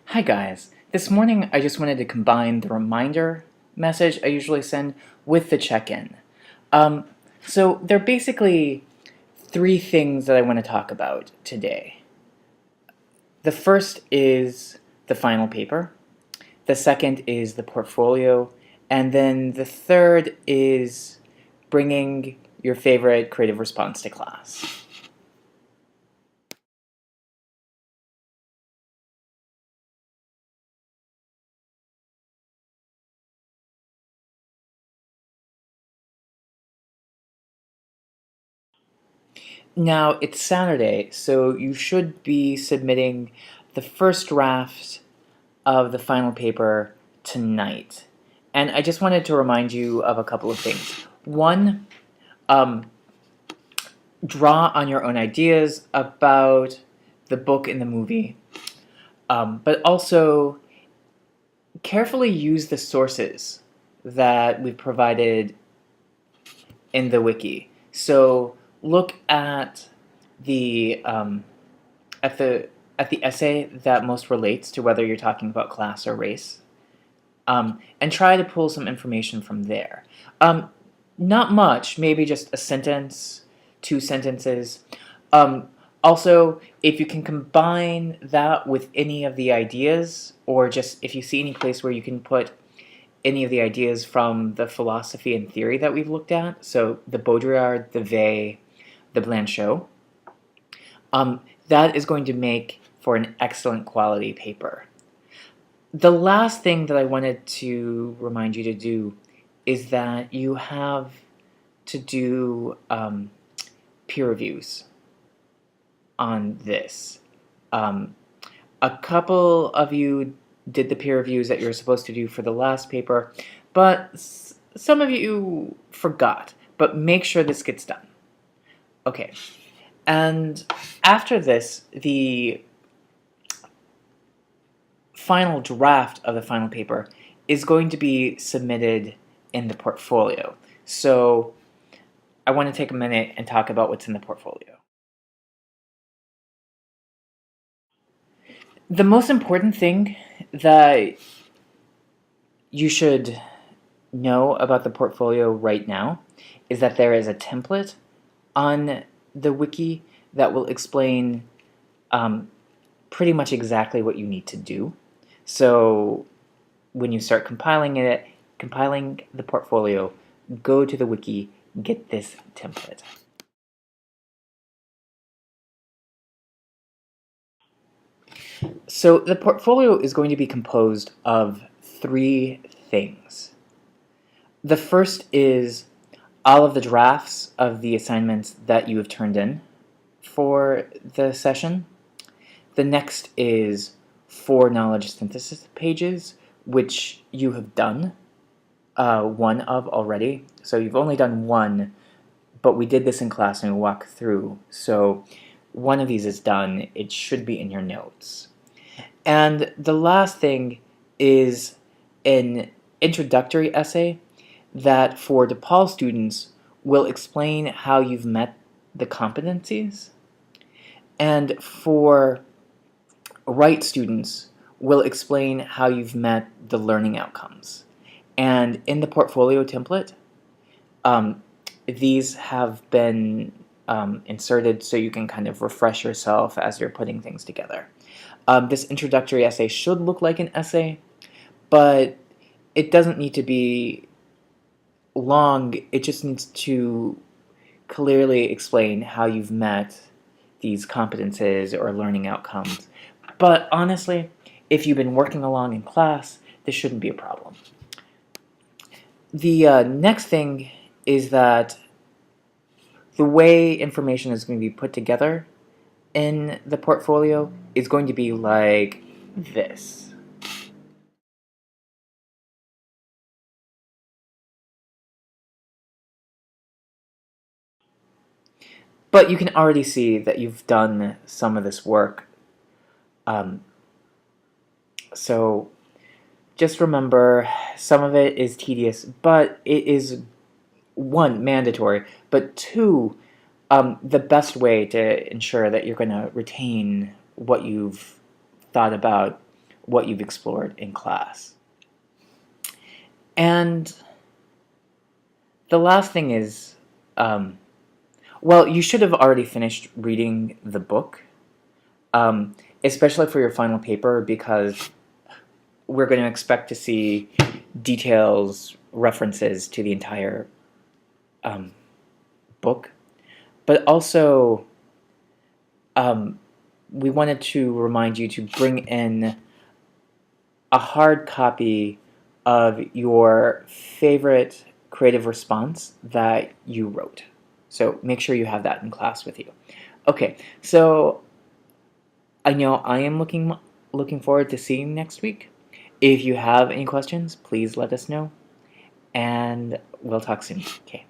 Hi guys, this morning I just wanted to combine the reminder message I usually send with the check-in. Um, so there are basically three things that I want to talk about today. The first is the final paper, the second is the portfolio, and then the third is bringing your favorite creative response to class. Now, it's Saturday, so you should be submitting the first draft of the final paper tonight. And I just wanted to remind you of a couple of things. One, um, draw on your own ideas about the book and the movie, but also carefully use the sources that we've provided in the wiki. So look the um, at the at the essay that most relates to whether you're talking about class or race, and try to pull some information from there. Not much, maybe just a sentence, two sentences. Um, Also, if you can combine that with any of the ideas, or just if you see any place where you can put any of the ideas from the philosophy and theory that we've looked at, so the Baudrillard, the Vey, the Blanchot, that is going to make for an excellent quality paper. The last thing that I wanted to remind you to do is that you have to do peer reviews on this. Um, a couple of you did the peer reviews that you're supposed to do for the last paper, but some of you forgot. But make sure this gets done. Okay. And after this, the final draft of the final paper is going to be submitted in the portfolio. So I want to take a minute and talk about what's in the portfolio. The most important thing that you should know about the portfolio right now is that there is a template on the wiki that will explain pretty much exactly what you need to do. So when you start compiling the portfolio, go to the wiki, get this template. So the portfolio is going to be composed of three things. The first is all of the drafts of the assignments that you have turned in for the session. The next is 4 knowledge synthesis pages, which you have done one of already. So you've only done one, but we did this in class and we walked through. So one of these is done. It should be in your notes. And the last thing is an introductory essay that for DePaul students will explain how you've met the competencies, and for Write students will explain how you've met the learning outcomes. And in the portfolio template, these have been inserted so you can kind of refresh yourself as you're putting things together. This introductory essay should look like an essay, but it doesn't need to be long. It just needs to clearly explain how you've met these competences or learning outcomes. But honestly, if you've been working along in class, this shouldn't be a problem. The next thing is that the way information is going to be put together in the portfolio is going to be like this. But you can already see that you've done some of this work. So just remember, some of it is tedious, but it is, one, mandatory, but two, the best way to ensure that you're going to retain what you've thought about what you've explored in class. And the last thing is, well, you should have already finished reading the book, especially for your final paper, because we're going to expect to see details, references to the entire book. But also, we wanted to remind you to bring in a hard copy of your favorite creative response that you wrote. So make sure you have that in class with you. Okay, so I know I am looking forward to seeing you next week. If you have any questions, please let us know, and we'll talk soon. Okay.